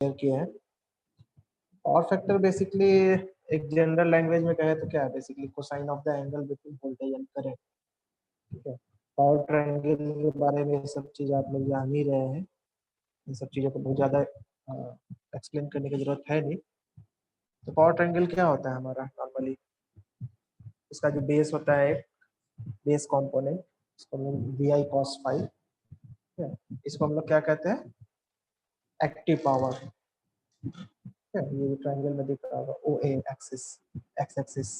Share किए हैं। Power factor basically एक जनरल लैंग्वेज में कहे तो क्या है, basically cosine of the angle between voltage and current. ठीक है, पावर ट्रायंगल के बारे में ये सब चीज आप लोग जान ही रहे हैं। इन सब चीजों को बहुत ज्यादा एक्सप्लेन करने की जरूरत है नहीं। तो पावर ट्रायंगल क्या होता है हमारा नॉर्मली, इसका जो बेस होता है, बेस कंपोनेंट, इसको हम लोग वी आई कॉस फाइव, इसको हम लोग क्या कहते हैं, एक्टिव पावर। ये ट्रायंगल में दिख रहा होगा O A axis, X axis,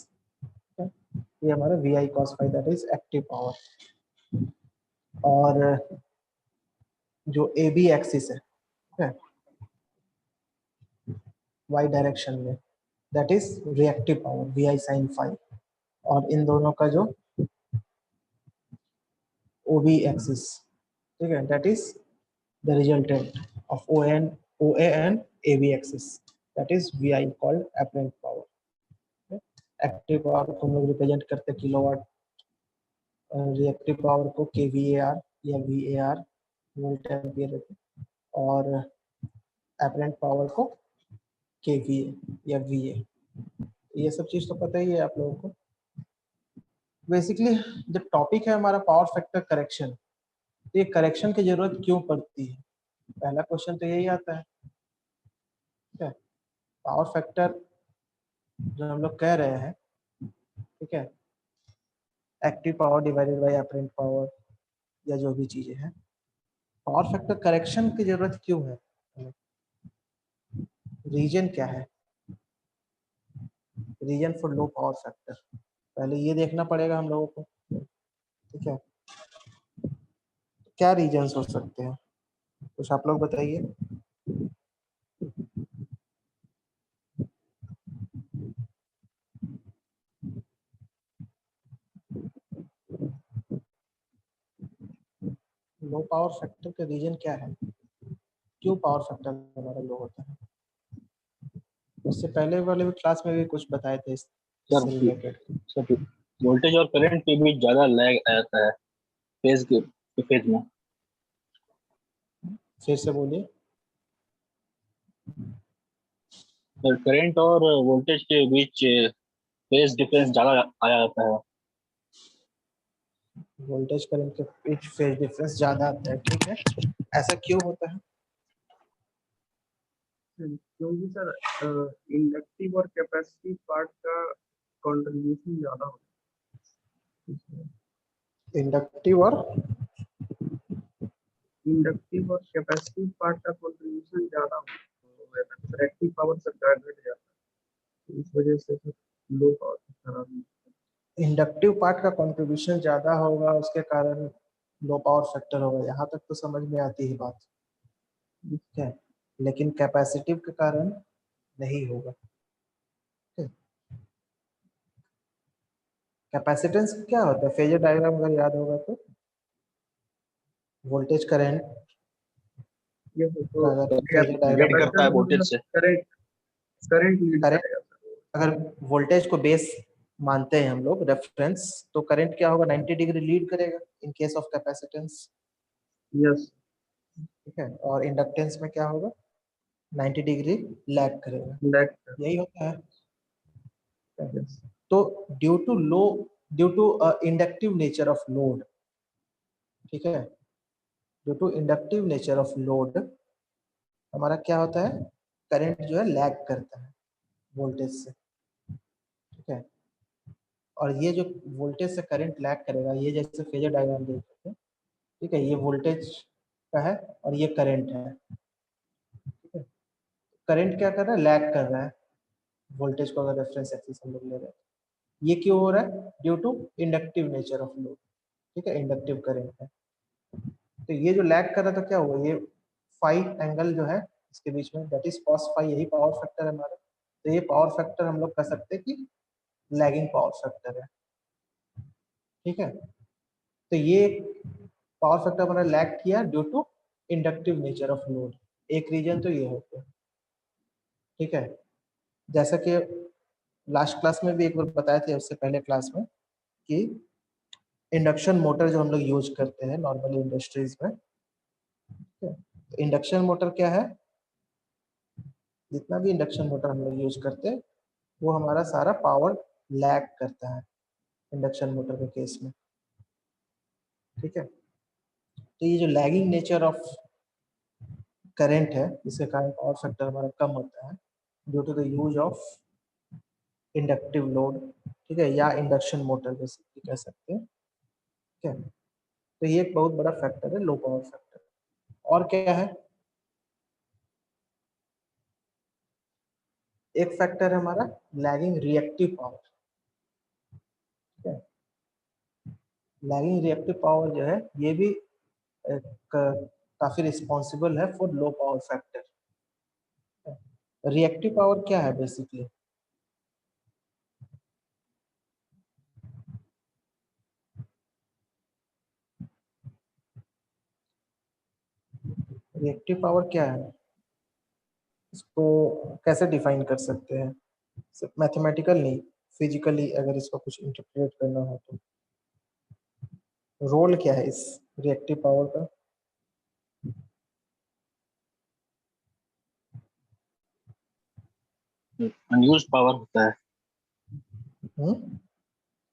ये हमारा V I cos five that is active power. और जो ए बी एक्सिस है वाई डायरेक्शन में, that is reactive power V I sine five. और इन दोनों का जो ओ बी एक्सिस, ठीक है, that is the resultant of O A and A B axis, that is V I called apparent power. Active power को हम लोग रिप्रेजेंट करते हैं किलोवाट, रिएक्टिव पावर को केवीएआर या वीएआर वोल्ट एम्पियर, और एपरेंट पावर को केवीए या वीए। ये सब चीज तो पता ही है आप लोगों को। बेसिकली जो टॉपिक है हमारा पावर फैक्टर करेक्शन, तो ये करेक्शन की जरूरत क्यों पड़ती है, पहला क्वेश्चन तो यही आता है। ठीक है, पावर फैक्टर जो हम लोग कह रहे हैं, ठीक है, active power divided by apparent power या जो भी चीजें हैं, पावर फैक्टर करेक्शन की जरूरत क्यों है, रीजन क्या है, reason for low power factor, पहले ये देखना पड़ेगा हम लोगों को। ठीक है, क्या रीजंस हो सकते हैं, कुछ आप लोग बताइए। लो पावर फैक्टर का रीजन क्या है, क्यों पावर फैक्टर हमारा लो होता है। उससे पहले वाले क्लास में भी कुछ बताए थे इससे रिलेटेड। सर वोल्टेज और करंट के बीच ज्यादा लैग आता है फेज में। फिर से बोलिए। सर करंट और वोल्टेज के बीच फेज डिफरेंस ज्यादा आ जाता है। वोल्टेज करंट के बीच फेज डिफरेंस ज्यादा आता है, ठीक है, ऐसा क्यों होता है। क्योंकि सर इंडक्टिव और कैपेसिटिव पार्ट का कंट्रीब्यूशन ज्यादा होता है। इंडक्टिव और कैपेसिटिव पार्ट का कंट्रीब्यूशन ज्यादा होता है, रिएक्टिव पावर सर घट जाता है, इस वजह से लो पावर खराब। इंडक्टिव पार्ट का कंट्रीब्यूशन ज्यादा होगा, उसके कारण लो पावर फैक्टर होगा, यहाँ तक तो समझ में आती है बात, ठीक है, लेकिन कैपेसिटिव के कारण नहीं होगा। कैपेसिटेंस क्या होता है, फेजर डायग्राम अगर याद होगा तो वोल्टेज करंट करता है वोल्टेज से। करंट अगर वोल्टेज को बेस मानते हैं हम लोग रेफरेंस, तो करंट क्या होगा, 90 डिग्री लीड करेगा in case of capacitance. Yes, ठीक है, और इंडक्टेंस में क्या होगा, 90 डिग्री लैग करेगा, यही होता है। तो due to inductive nature of load, ठीक है, due to inductive nature of load हमारा क्या होता है, करंट जो है लैग करता है वोल्टेज से। ठीक है, और ये जो वोल्टेज से करंट लैग करेगा, ये जैसे फेजर डायग्राम देख सकते हैं, ठीक है, ये वोल्टेज का है और ये करंट है। ठीक है, करंट क्या कर रहा है, लैग कर रहा है वोल्टेज को, अगर रेफरेंस एक्सिस हम लोग ले रहे हैं। ये क्यों हो रहा है, due to inductive nature of load. ठीक है, इंडक्टिव करंट है, तो ये जो लैग कर रहा था क्या हुआ, ये फाइव एंगल जो है इसके बीच में, दैट इज कॉस फाइव, यही पावर फैक्टर है हमारा। तो ये पावर फैक्टर हम लोग कह सकते हैं कि लैगिंग पावर फैक्टर है। ठीक है, तो ये पावर फैक्टर हमारा लैग किया due to inductive nature of load, एक रीजन तो ये होता है। ठीक है, जैसा कि लास्ट क्लास में भी एक बार बताए थे, उससे पहले क्लास में, कि इंडक्शन मोटर जो हम लोग यूज करते हैं नॉर्मली इंडस्ट्रीज में, इंडक्शन मोटर क्या है, जितना भी इंडक्शन मोटर हम लोग यूज करते हैं वो हमारा सारा पावर लैग करता है इंडक्शन मोटर के केस में, ठीक है। तो ये जो लैगिंग नेचर ऑफ करंट है इसके कारण पावर फैक्टर हमारा कम होता है due to the use of inductive load, ठीक है, या इंडक्शन मोटर बेसिकली कह सकते हैं, ठीक है। तो ये एक बहुत बड़ा फैक्टर है लो पावर फैक्टर। और क्या है, एक फैक्टर है हमारा लैगिंग रिएक्टिव पावर, ठीक है। लैगिंग रिएक्टिव पावर जो है ये भी काफी रिस्पॉन्सिबल है for low power factor. Reactive power क्या है बेसिकली, रिएक्टिव पावर क्या है, इसको कैसे डिफाइन कर सकते हैं, सिर्फ मैथमेटिकल नहीं, फिजिकली अगर इसको कुछ इंटरप्रेट करना हो तो रोल क्या है इस रिएक्टिव पावर का। अनयूज पावर होता है।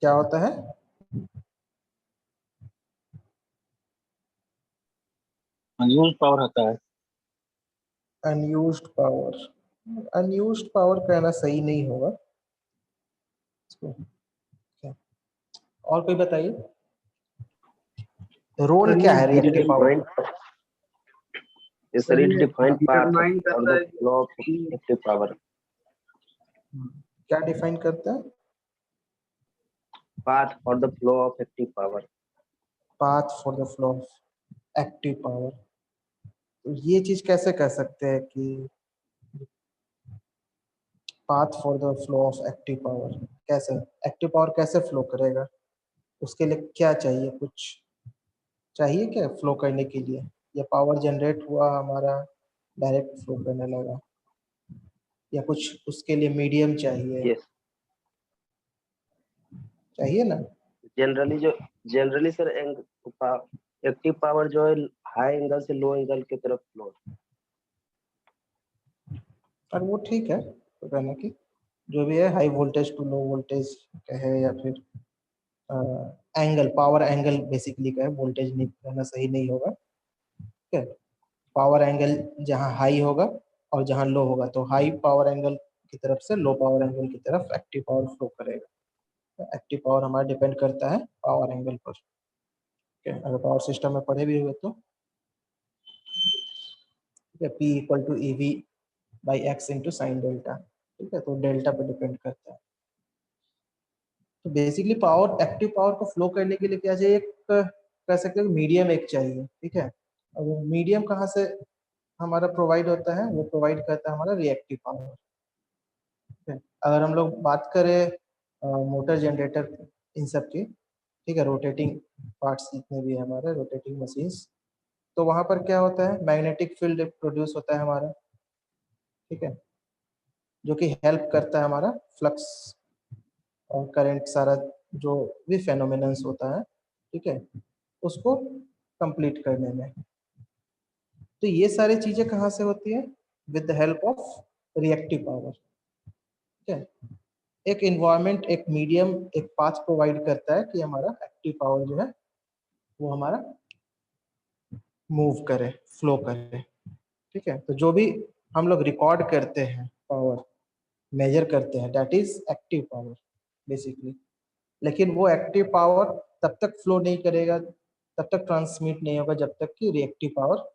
क्या होता है, अनयूज पावर होता है। अनयूज्ड पावर, अनयूज्ड पावर कहना सही नहीं होगा इसको। क्या? और कोई बताइए रोल सर क्या ये है रिएक्टिव पावर defined का। sir, it defined path determine or करता the है flow of active power. क्या डिफाइन करता है, Path or the flow of active power. Path for the flow of active power. तो ये चीज कैसे कह सकते हैं कि path for the flow of active power, कैसे एक्टिव पावर कैसे फ्लो करेगा, उसके लिए क्या चाहिए, कुछ चाहिए क्या फ्लो करने के लिए, या पावर जनरेट हुआ हमारा डायरेक्ट फ्लो करने लगा, या कुछ उसके लिए मीडियम चाहिए, Yes. चाहिए ना। Generally sir एक्टिव पावर जो है हाई एंगल से लो एंगल की तरफ फ्लो। और वो ठीक है तो कहना कि जो भी है high voltage to low voltage कहे या फिर एंगल पावर एंगल बेसिकली कहे, वोल्टेज नहीं कहना सही नहीं होगा, ठीक है। पावर एंगल जहाँ हाई होगा और जहाँ लो होगा तो हाई पावर एंगल की तरफ से लो पावर एंगल की तरफ एक्टिव पावर फ्लो करेगा। एक्टिव पावर हमारा डिपेंड करता है पावर एंगल पर, ठीक है। अगर पावर सिस्टम में पढ़े भी हुए तो ठीक है, P equal to E V by X into sine delta, ठीक है, तो डेल्टा पर डिपेंड करता है। तो बेसिकली पावर एक्टिव पावर को फ्लो करने के लिए क्या चाहिए, एक कह सकते हैं मीडियम एक चाहिए, ठीक है। और वो मीडियम कहाँ से हमारा प्रोवाइड होता है, वो प्रोवाइड करता है हमारा रिएक्टिव पावर, ठीक है। अगर हम लोग बात करें मोटर जनरेटर इन सब की, ठीक है, रोटेटिंग पार्ट्स जितने भी है हमारे रोटेटिंग मशीन्स, तो वहां पर क्या होता है मैग्नेटिक फील्ड प्रोड्यूस होता है हमारा, ठीक है, जो कि हेल्प करता है हमारा फ्लक्स और करंट सारा जो भी फेनोमेनन्स होता है, ठीक है, उसको कंप्लीट करने में। तो ये सारी चीजें कहाँ से होती है, with the help of reactive power, ठीक है। एक इन्वायरमेंट एक मीडियम एक पाथ प्रोवाइड करता है कि हमारा एक्टिव पावर जो है वो हमारा मूव करे फ्लो करे, ठीक है। तो जो भी हम लोग रिकॉर्ड करते हैं पावर मेजर करते हैं that is active power basically, लेकिन वो एक्टिव पावर तब तक फ्लो नहीं करेगा, तब तक ट्रांसमिट नहीं होगा जब तक कि रिएक्टिव पावर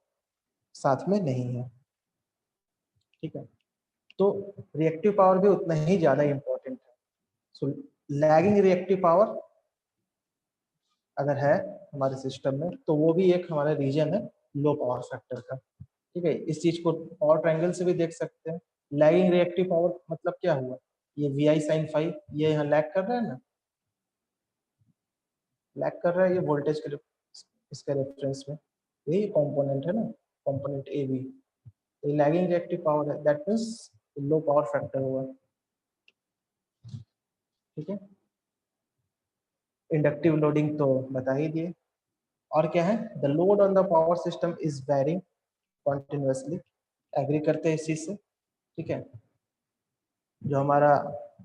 साथ में नहीं है, ठीक है। तो रिएक्टिव पावर भी उतना ही ज्यादा इंपॉर्टेंट है। सो लैगिंग रिएक्टिव पावर अगर है हमारे सिस्टम में तो वो भी एक हमारा रीजन है लो पावर फैक्टर का, ठीक है। इस चीज को पावर ट्रायंगल से भी देख सकते हैं। लैगिंग रिएक्टिव पावर मतलब क्या हुआ, ये वी आई साइन फाइव ये यहाँ लैग कर रहा है ना, लैग कर रहा है ये वोल्टेज के इसके रेफरेंस में, यही कंपोनेंट है ना, कंपोनेंट ए बी, ये लैगिंग रिएक्टिव पावर है, that means low power factor हुआ, ठीक है। इंडक्टिव लोडिंग तो बता ही दिए। और क्या है, the load on the power system is varying continuously, agree करते हैं इस चीज से, ठीक है, जो हमारा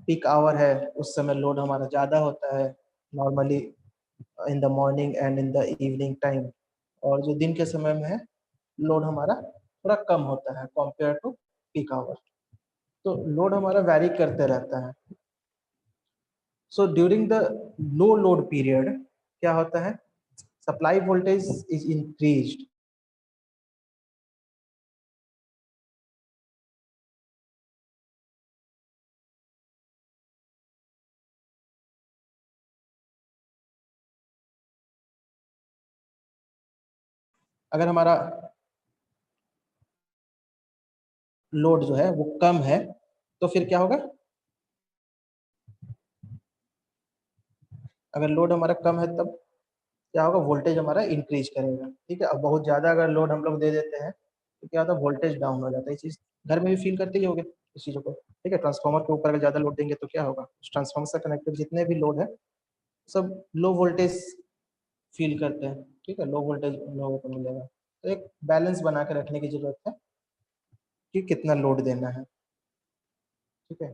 पीक आवर है उस समय लोड हमारा ज़्यादा होता है normally in the morning and in the evening time, और जो दिन के समय में है लोड हमारा थोड़ा कम होता है कंपेयर टू पीक आवर। तो लोड हमारा वैरी करते रहता है। So during the low load period क्या होता है, सप्लाई वोल्टेज इज इंक्रीज्ड। अगर हमारा लोड जो है वो कम है तो फिर क्या होगा, अगर लोड हमारा कम है तब क्या होगा, वोल्टेज हमारा इंक्रीज करेगा। ठीक है, अब बहुत ज्यादा अगर लोड हम लोग दे देते हैं तो क्या होता है, वोल्टेज डाउन हो जाता है। ये चीज घर में भी फील करते ही होगे इस चीजों को। ठीक है, ट्रांसफार्मर के ऊपर अगर ज्यादा लोड देंगे तो क्या होगा, ट्रांसफार्मर से कनेक्टेड जितने भी लोड है सब लो वोल्टेज फील करते हैं। ठीक है, लो वोल्टेज लोगों को मिलेगा। तो एक बैलेंस बना के रखने की जरूरत है कि कितना लोड देना है। ठीक है,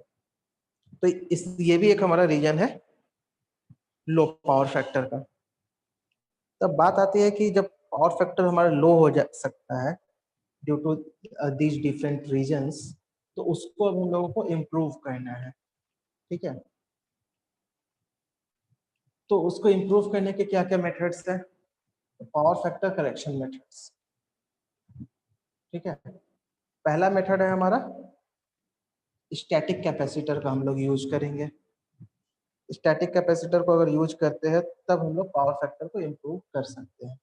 तो इस ये भी एक हमारा रीजन है लो पावर फैक्टर का। तब बात आती है कि जब पावर फैक्टर हमारा लो हो जा सकता है due to these different reasons, तो उसको अब हम लोगों को इम्प्रूव करना है। ठीक है, तो उसको इम्प्रूव करने के क्या क्या मेथड्स हैं, पावर फैक्टर करेक्शन मेथड्स। ठीक है, पहला मेथड है हमारा स्टैटिक कैपेसिटर का हम लोग यूज करेंगे। स्टैटिक कैपेसिटर को अगर यूज करते हैं तब हम लोग पावर फैक्टर को इम्प्रूव कर सकते हैं।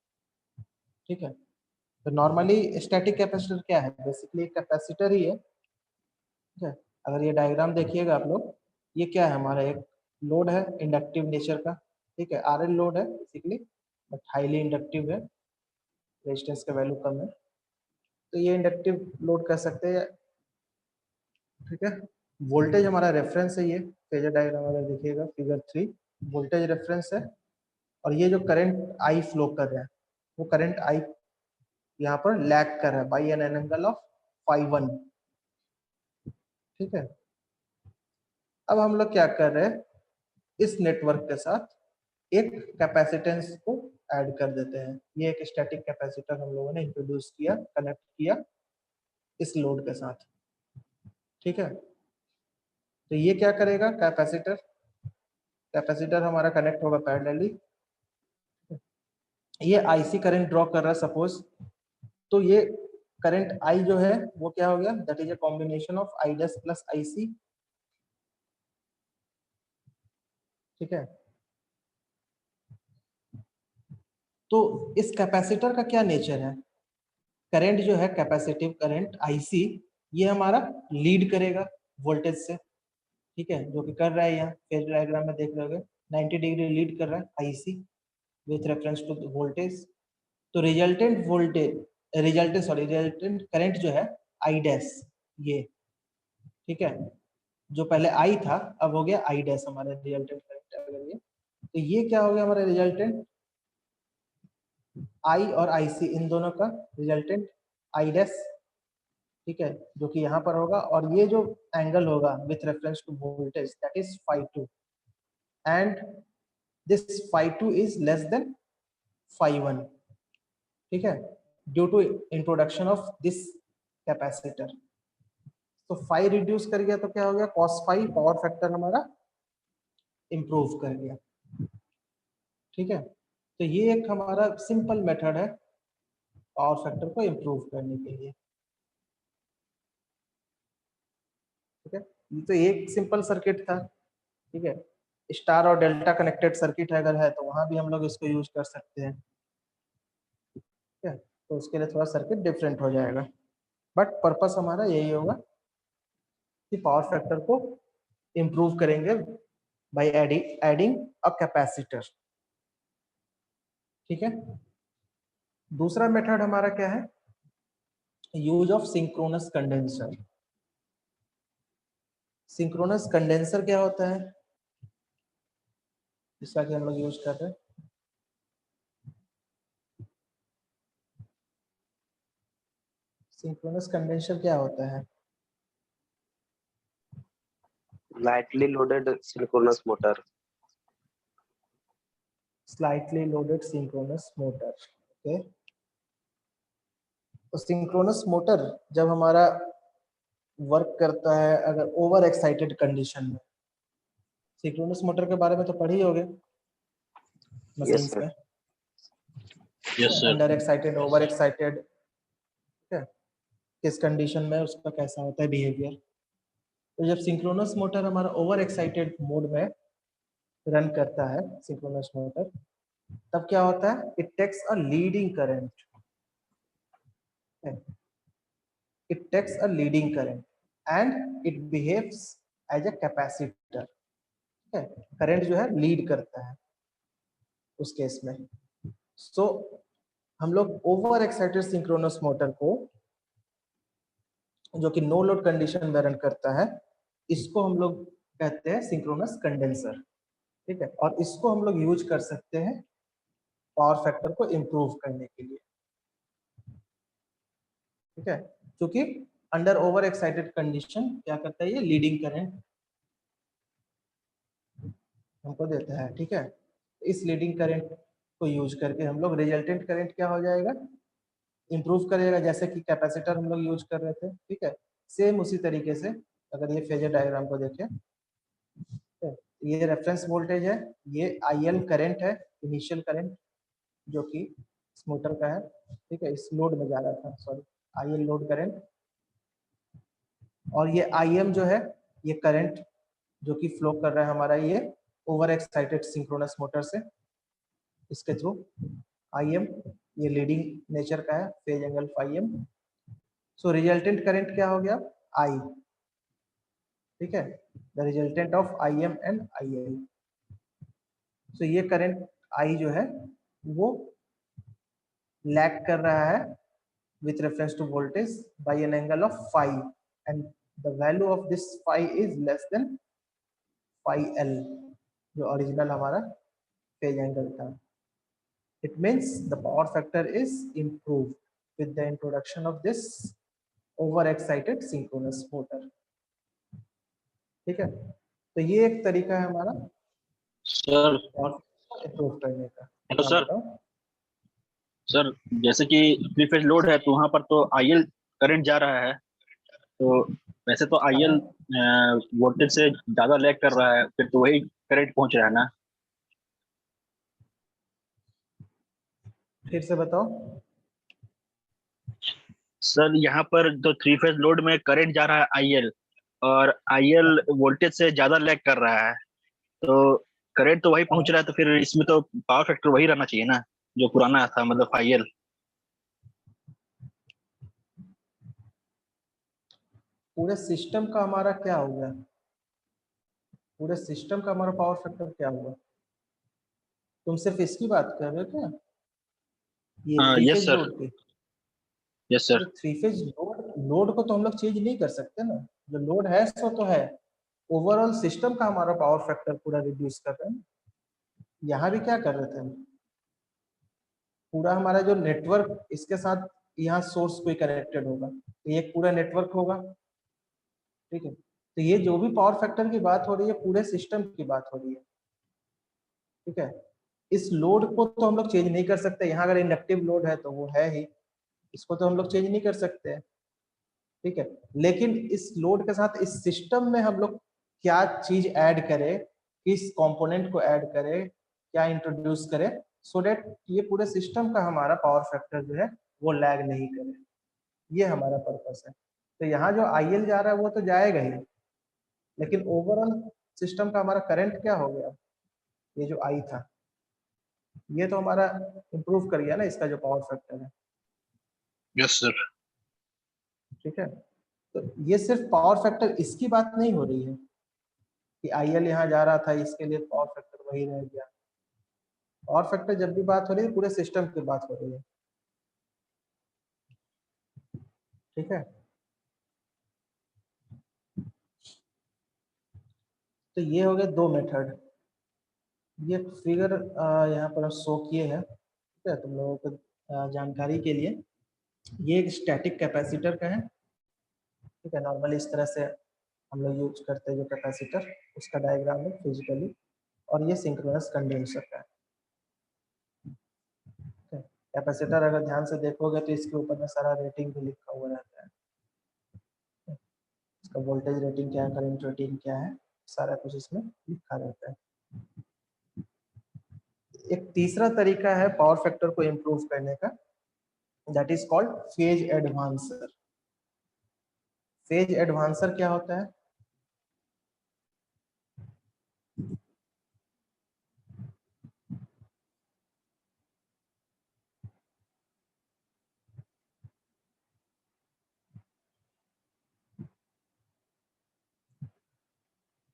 ठीक है, तो नॉर्मली स्टैटिक कैपेसिटर क्या है, बेसिकली कैपेसिटर ही है। ठीक है, अगर ये डायग्राम देखिएगा आप लोग, ये क्या है, हमारा एक लोड है इंडक्टिव नेचर का। ठीक है, आरएल लोड है बेसिकली, बट हाईली इंडक्टिव है, रेजिस्टेंस का वैल्यू कम है, तो ये इंडक्टिव लोड कर सकते हैं। ठीक है, वोल्टेज हमारा रेफरेंस है, ये फेजर डायग्राम अगर देखिएगा फिगर 3, वोल्टेज रेफरेंस है, और ये जो करंट आई फ्लो कर रहा है वो करंट आई यहाँ पर लैग कर रहा है बाई एन एंगल ऑफ φ1। ठीक है, अब हम लोग क्या कर रहे हैं, इस नेटवर्क के साथ एक कैपेसिटेंस को ऐड कर देते हैं। ये एक स्टैटिक कैपेसिटर हम लोगों ने इंट्रोड्यूस किया, कनेक्ट किया इस लोड के साथ। ठीक है, तो ये क्या करेगा, कैपेसिटर कैपेसिटर हमारा कनेक्ट होगा पैरेलली, ये आईसी करंट ड्रॉ कर रहा है सपोज, तो ये करंट आई जो है वो क्या हो गया, that is a combination of I dash plus IC. ठीक है, तो इस कैपेसिटर का क्या नेचर है, करंट जो है कैपेसिटिव करंट आईसी, ये हमारा लीड करेगा वोल्टेज से। ठीक है, जो कि कर रहा है, यहाँ फेज डायग्राम में देख रहे होगे 90 डिग्री लीड कर रहा है IC with reference to voltage. तो रिजल्टेंट वोल्टेज, रिजल्टेंट करंट जो है आई डैश, ये ठीक है, जो पहले आई था अब हो गया आई डैश हमारा रिजल्टेंट करंट। अगर ये, तो ये क्या हो गया हमारा रिजल्टेंट, आई और आईसी इन दोनों का रिजल्टेंट आई डैश। ठीक है, जो कि यहाँ पर होगा, और ये जो एंगल होगा with reference to voltage that is φ2, and this φ2 is less than φ1। ठीक है, due to introduction of this capacitor, तो फाई रिड्यूस कर गया तो क्या हो गया, cos फाई, पावर फैक्टर हमारा इंप्रूव कर गया। ठीक है, तो ये एक हमारा सिंपल मेथड है पावर फैक्टर को इंप्रूव करने के लिए। ठीक है, ये तो एक सिंपल सर्किट था। ठीक है, स्टार और डेल्टा कनेक्टेड सर्किट अगर है तो वहां भी हम लोग इसको यूज कर सकते हैं। ठीक है, तो उसके लिए थोड़ा सर्किट डिफरेंट हो जाएगा, बट पर्पस हमारा यही होगा कि पावर फैक्टर को इंप्रूव करेंगे बाय एडिंग अ कैपेसिटर। ठीक है, दूसरा मेथड हमारा क्या है, use of synchronous condenser. Synchronous condenser क्या होता है, जिसका कि हम लोग यूज कर रहे हैं, सिंक्रोनस कंडेंसर क्या होता है, lightly loaded synchronous motor. Slightly loaded synchronous motor. Okay, तो सिंक्रोनस मोटर जब हमारा वर्क करता है अगर ओवर एक्साइटेड कंडीशन में, सिंक्रोनस मोटर के बारे में तो पढ़ी होगे मशीन्स sir. में, yes sir. Under excited, over excited, ठीक है, किस कंडीशन में उसका कैसा होता है बिहेवियर। तो जब सिंक्रोनस मोटर हमारा ओवर एक्साइटेड मोड में रन करता है सिंक्रोनस मोटर, तब क्या होता है, it takes a leading current, it takes a leading current and it behaves as a capacitor, ठीक है, करंट जो है लीड करता है उस केस में। सो हम लोग ओवर एक्साइटेड सिंक्रोनस मोटर को जो कि नो लोड कंडीशन में रन करता है, इसको हम लोग कहते हैं सिंक्रोनस कंडेंसर, ठीक है, और इसको हम लोग यूज कर सकते हैं पावर फैक्टर को इम्प्रूव करने के लिए, ठीक है, क्योंकि अंडर ओवर एक्साइटेड कंडीशन क्या करता है, ये लीडिंग करंट हमको देता है, ठीक है। इस लीडिंग करंट को यूज करके हम लोग रिजल्टेंट करंट क्या हो जाएगा, इंप्रूव करेगा, जैसे कि कैपेसिटर हम लोग यूज कर रहे थे, ठीक है। सेम उसी तरीके से अगर ये फेजर डायग्राम को देखें, ये रेफरेंस वोल्टेज है, ये IL करंट है, इनिशियल करंट जो कि इस मोटर का है, ठीक है, इस लोड में जा रहा था, सॉरी, IL लोड करंट, और ये IM जो है, ये करंट जो कि फ्लो कर रहा है हमारा ये ओवर एक्साइटेड सिंक्रोनस मोटर से, इसके थ्रू IM ये लीडिंग नेचर का है, phase angle φm। So resultant current क्या हो गया, I, ठीक है, the resultant of IM and IL। सो ये करंट I जो है वो लैग कर रहा है with reference to voltage by an angle of phi, and the value of this phi is less than phi L, जो ओरिजिनल हमारा फेज एंगल था। It means the power factor is improved with the introduction of this overexcited synchronous motor, ठीक है। तो ये एक तरीका है हमारा सर इम्प्रूव करने का। हेलो हाँ, सर। बताओ। सर जैसे कि 3 फेज लोड है तो वहां पर तो IL करंट जा रहा है, तो वैसे तो IL वोल्टेज से ज्यादा लैग कर रहा है, फिर तो वही करंट पहुंच रहा है ना। फिर से बताओ। सर यहाँ पर जो 3 फेज लोड में करंट जा रहा है IL, और IL वोल्टेज से ज्यादा लैग कर रहा है, तो करंट तो वही पहुंच रहा है, तो फिर इसमें तो पावर फैक्टर वही रहना चाहिए ना जो पुराना था, मतलब IL। पूरे सिस्टम का हमारा क्या हो गया, पूरे सिस्टम का हमारा पावर फैक्टर क्या हुआ, तुम सिर्फ इसकी बात कर रहे हो क्या, ये three yes phase sir. Load की? Yes sir. Three phase load को तो हम लोग चेंज नहीं कर सकते ना, जो लोड है सो तो है, ओवरऑल सिस्टम का हमारा पावर फैक्टर पूरा रिड्यूस कर रहे हैं। यहाँ भी क्या कर रहे थे हम, पूरा हमारा जो नेटवर्क इसके साथ यहाँ सोर्स कोई कनेक्टेड होगा, तो ये पूरा नेटवर्क होगा, ठीक है। तो ये जो भी पावर फैक्टर की बात हो रही है पूरे सिस्टम की बात हो रही है, ठीक है। इस लोड को तो हम लोग चेंज नहीं कर सकते, यहाँ अगर इंडक्टिव लोड है तो वो है ही, इसको तो हम लोग चेंज नहीं कर सकते, ठीक है। लेकिन इस लोड के साथ इस सिस्टम में हम लोग क्या चीज ऐड करें, किस कंपोनेंट को ऐड करें, क्या इंट्रोड्यूस करें, सो डेट ये पूरे सिस्टम का हमारा पावर फैक्टर जो है वो लैग नहीं करे, ये हमारा पर्पस है। तो यहाँ जो IL जा रहा है वो तो जाएगा ही, लेकिन ओवरऑल सिस्टम का हमारा करंट क्या हो गया, ये जो I था ये तो हमारा इम्प्रूव कर गया ना इसका जो पावर फैक्टर है, यस सर। ठीक है। तो ये सिर्फ पावर फैक्टर इसकी बात नहीं हो रही है कि IL यहाँ जा रहा था इसके लिए पावर फैक्टर वही रह गया, पावर फैक्टर जब भी बात हो रही है पूरे सिस्टम की बात हो रही है, ठीक है। तो ये हो गए दो मेथड, ये फिगर यहाँ पर शो किए हैं, ठीक है, तुम लोगों को जानकारी के लिए। ये एक स्टैटिक कैपेसिटर का है, ठीक है, नॉर्मली इस तरह से हम लोग यूज करते हैं जो कैपेसिटर, उसका डायग्राम है फिजिकली, और ये सिंक्रोनस कंडेंसर का है। कैपेसिटर अगर ध्यान से देखोगे तो इसके ऊपर में सारा रेटिंग भी लिखा हुआ रहता है, इसका वोल्टेज रेटिंग क्या है, करंट रेटिंग क्या है, सारा कुछ इसमें लिखा रहता है। एक तीसरा तरीका है पावर फैक्टर को इम्प्रूव करने का, that is called phase advancer. Phase advancer क्या होता है?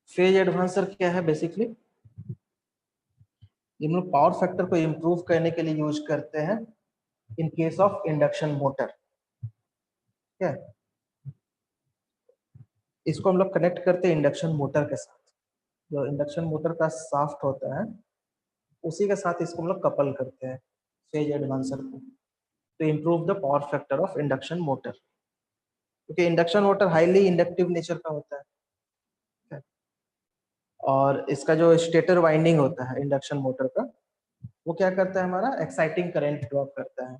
फेज एडवांसर क्या है? बेसिकली हम लोग पावर फैक्टर को इम्प्रूव करने के लिए यूज करते हैं in case of induction motor. क्या इसको हम लोग कनेक्ट करते हैं इंडक्शन मोटर के साथ, जो इंडक्शन मोटर का शाफ्ट होता है उसी के साथ इसको हम लोग कपल करते हैं फेज एडवांसर को, to improve the power factor of induction motor, क्योंकि induction motor highly inductive nature का होता है। और इसका जो स्टेटर वाइंडिंग होता है इंडक्शन मोटर का, वो क्या करता है, हमारा एक्साइटिंग करंट ड्रॉप करता है,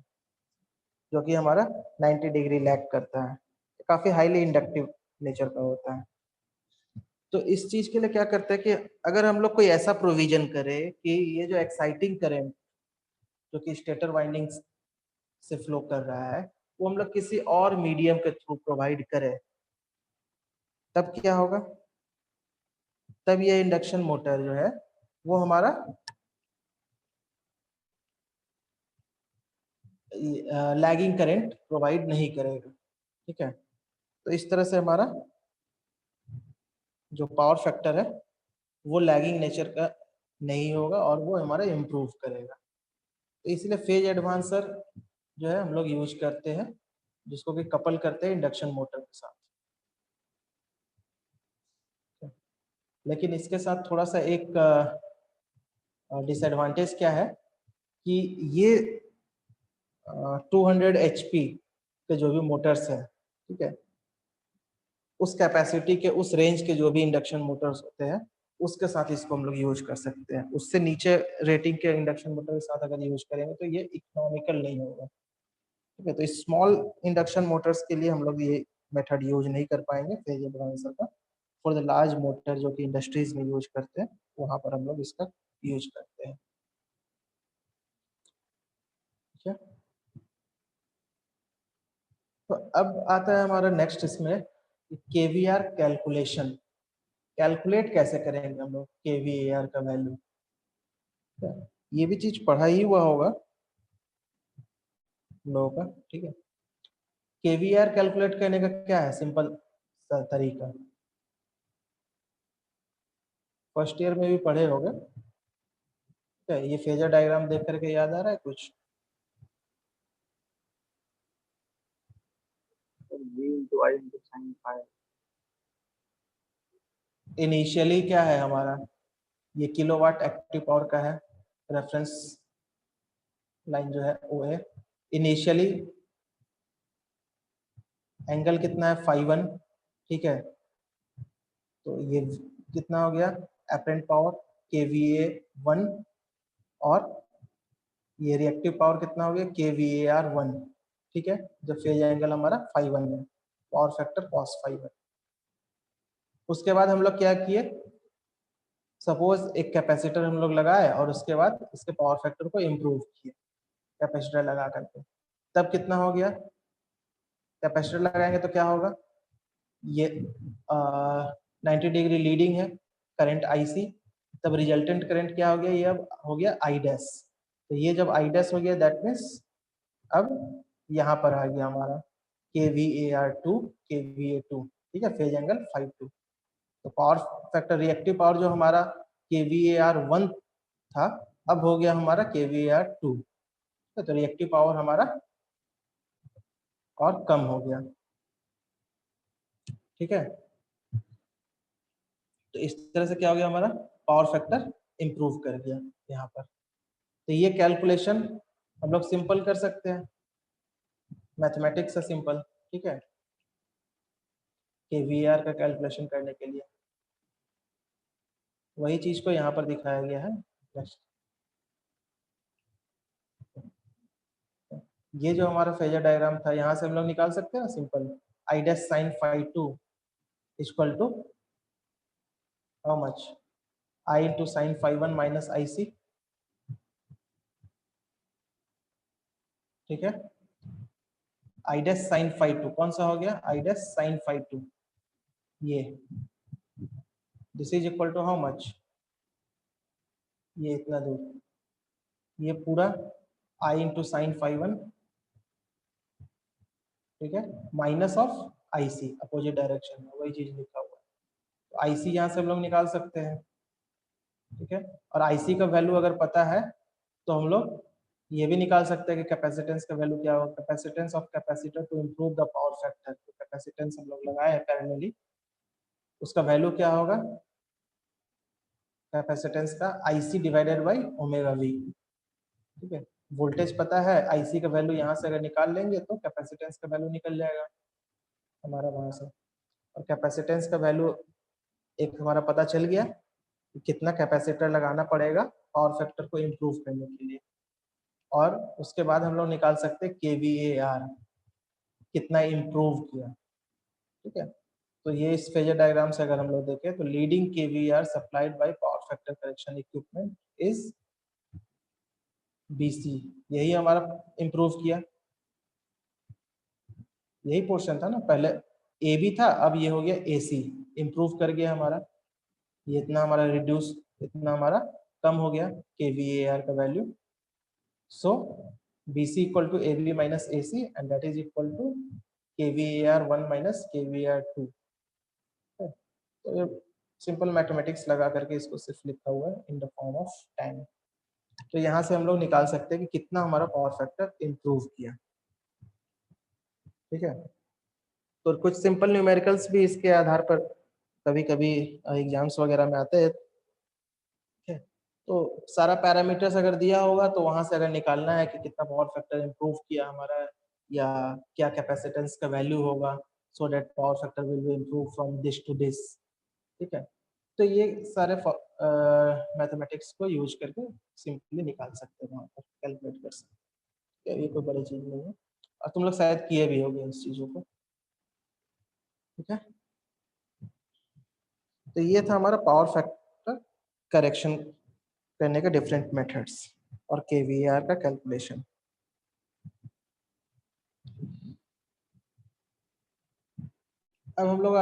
जो कि हमारा 90 डिग्री लैग करता है, काफी हाईली इंडक्टिव नेचर का होता है। तो इस चीज के लिए क्या करते हैं कि अगर हम लोग कोई ऐसा प्रोविजन करे कि ये जो एक्साइटिंग करंट जो कि स्टेटर वाइंडिंग से फ्लो कर रहा है वो हम लोग किसी और मीडियम के थ्रू प्रोवाइड करें, तब क्या होगा, तब ये इंडक्शन मोटर जो है वो हमारा लैगिंग करंट प्रोवाइड नहीं करेगा। ठीक है, तो इस तरह से हमारा जो पावर फैक्टर है वो लैगिंग नेचर का नहीं होगा और वो हमारा इम्प्रूव करेगा। तो इसलिए फेज एडवांसर जो है हम लोग यूज करते हैं, जिसको कि कपल करते हैं इंडक्शन मोटर के साथ। लेकिन इसके साथ थोड़ा सा एक डिसएडवांटेज क्या है कि ये 200 HP के जो भी मोटर्स है, ठीक है, उस कैपेसिटी के उस रेंज के जो भी इंडक्शन मोटर्स होते हैं उसके साथ इसको हम लोग यूज कर सकते हैं। उससे नीचे रेटिंग के इंडक्शन मोटर के साथ अगर यूज करेंगे तो ये इकोनॉमिकल नहीं होगा। ठीक है, तो स्मॉल इंडक्शन मोटर्स के लिए हम लोग ये मेथड यूज नहीं कर पाएंगे फेज एडवांसर का। फॉर द लार्ज मोटर जो कि इंडस्ट्रीज में यूज करते हैं वहां पर हम लोग इसका यूज करते हैं। ठीक है, तो अब आता है हमारा नेक्स्ट इसमें केवीआर कैलकुलेशन। कैलकुलेट कैसे करेंगे हम लोग केवीआर का वैल्यू, ये भी चीज पढ़ा ही हुआ होगा लोगों का। ठीक है, केवीआर कैलकुलेट करने का क्या है सिंपल सा तरीका, फर्स्ट ईयर में भी पढ़े होंगे। ये फेजर डायग्राम देख करके याद आ रहा है कुछ? V into I into sin phi। Initially क्या है हमारा, ये किलोवाट एक्टिव पावर का है, रेफरेंस लाइन जो है वो है। इनिशियली एंगल कितना है, φ1। ठीक है, तो ये कितना हो गया, एपरेंट पावर kVA1, और ये रिएक्टिव पावर कितना हो गया kVAR1। ठीक है, जब फेज एंगल हमारा φ1 है, पावर फैक्टर cos φ1। उसके बाद हम लोग क्या किए, सपोज एक कैपेसिटर हम लोग लगाए और उसके बाद इसके पावर फैक्टर को इम्प्रूव किए कैपेसिटर लगा करके, तब कितना हो गया, कैपेसिटर लगाएंगे तो क्या होगा, ये 90 डिग्री लीडिंग है करंट IC, तब रिजल्टेंट करंट क्या हो गया, ये अब हो गया I डैश। तो ये जब I डैश हो गया दैट मीन्स अब यहाँ पर आ गया हमारा kVAR2 kVA2। ठीक है, फेज एंगल φ2। तो पावर फैक्टर रिएक्टिव पावर जो हमारा kVAR1 था अब हो गया हमारा kVAR2। तो रिएक्टिव पावर हमारा और कम हो गया। ठीक है, तो इस तरह से क्या हो गया, हमारा पावर फैक्टर इंप्रूव कर गया यहाँ पर। तो ये कैलकुलेशन हम लोग सिंपल कर सकते हैं, मैथमेटिक्स से सिंपल। ठीक है, KVAR का कैलकुलेशन करने के लिए। वही चीज को यहाँ पर दिखाया गया है। नेक्स्ट, ये जो हमारा फेजर डायग्राम था, यहाँ से हम लोग निकाल सकते हैं ना simple, I dash sin phi 2 equal to how much, I into sin phi 1 minus IC, ठीक है। I dash sin phi 2 कौन सा हो गया, I dash sin phi 2, ये this is equal to how much, ये इतना दूर, ये पूरा I into sin phi 1, ठीक है, minus of IC, opposite direction में वही चीज लिखा हुआ है। तो IC यहाँ से हम लोग निकाल सकते हैं, ठीक है। और IC का वैल्यू अगर पता है तो हम लोग ये भी निकाल सकते हैं कि कैपेसिटेंस का वैल्यू क्या होगा, capacitance of capacitor to improve the power factor. तो कैपेसिटेंस हम लोग लगाए हैं पैरेलली, उसका वैल्यू क्या होगा, कैपेसिटेंस का IC divided by omega V, ठीक है। वोल्टेज पता है, IC का वैल्यू यहाँ से अगर निकाल लेंगे तो कैपेसिटेंस का वैल्यू निकल जाएगा हमारा वहां से। और कैपेसिटेंस का वैल्यू एक हमारा पता चल गया कि कितना कैपेसिटर लगाना पड़ेगा पावर फैक्टर को इम्प्रूव करने के लिए। और उसके बाद हम लोग निकाल सकते हैं KVAR, कितना इम्प्रूव किया, ठीक है। तो ये इस फेजर डायग्राम से अगर हम लोग देखें तो leading KVAR supplied by power factor correction equipment is BC, यही हमारा इम्प्रूव किया, यही पोर्शन था ना, पहले AB था, अब ये हो गया AC, इम्प्रूव कर गया हमारा, ये इतना हमारा रिड्यूस, इतना हमारा कम हो गया KVAR का value. So BC equal to AB minus AC and that is equal to KVAR 1 minus KVAR 2। तो सिंपल मैथमेटिक्स लगा करके इसको सिर्फ लिखा हुआ है in the form of time. तो यहाँ से हम लोग निकाल सकते हैं कि कितना हमारा पावर फैक्टर इम्प्रूव किया, ठीक है। तो कुछ सिंपल न्यूमेरिकल्स भी इसके आधार पर कभी कभी एग्जाम्स वगैरह में आते हैं, ठीक है। तो सारा पैरामीटर्स अगर दिया होगा तो वहां से अगर निकालना है कि कितना पावर फैक्टर इम्प्रूव किया हमारा, या क्या कैपेसिटेंस का वैल्यू होगा, so that power factor will be improve from this to this, ठीक है। तो ये सारे मैथमेटिक्स को यूज करके सिंपली निकाल सकते हैं, वहाँ पर कैलकुलेट कर सकते हैं, ये कोई बड़ी चीज नहीं है। और तुम लोग शायद किए भी होगे इस चीजों को, ठीक है। तो ये था हमारा पावर फैक्टर करेक्शन करने के डिफरेंट मेथड्स और KVAR का कैलकुलेशन। अब हम लोग